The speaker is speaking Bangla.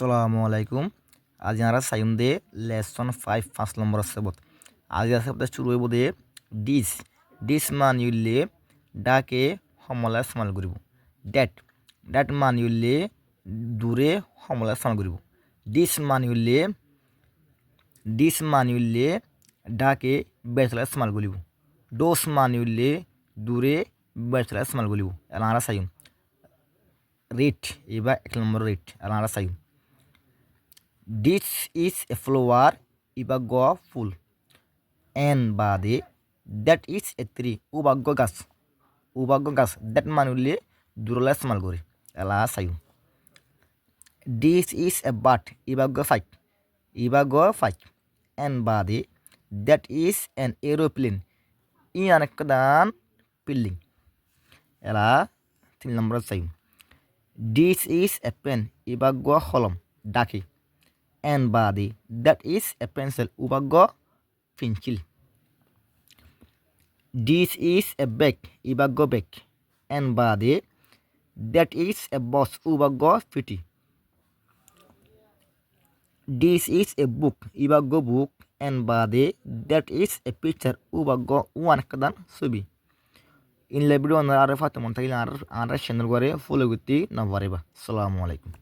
আসসালামু আলাইকুম। আজ আমরা সাইম দে লেসন 5 5 নম্বর সবত। আজ সপ্তাহ শুরু হইব দে ডিস ডিস মানিউলে ডাকে সমলা ইস্তেমাল করিব। ডেট ডেট মানিউলে দূরে সমলা ইস্তেমাল করিব। ডিস মানিউলে ডাকে বেচলা ইস্তেমাল করিব। ডোস মানিউলে দূরে বেচলা ইস্তেমাল করিব। এলা সাইম রেট এবার 1 নম্বর রেট এলা সাইম This is a flower ibaggo ফুল এন বাদে দ্যাট ইজ এ ট্রি উবাগ্য গাছ দ্যাট মানুলে দুরলা ইস্তেমাল করে এলা সাইম দিস ইজ এ বাট ইবাগ্য ফাইট এন বাদে দ্যাট ইজ এন এরোপ্লেন ইয়ান একদান পিল্লিং এলা 3 নম্বর সাইম দিস ইজ এ পেন ইবাগ্য কলম ডাকে and body that is a pencil ubago pencil. This is a bag ibago bag and body that is a box ubago fiti. This is a book ibago book and body that is a picture ubago one kadan subi. In library on the Arafat Montagil and channel gore follow with the Navareba. Assalamu alaikum.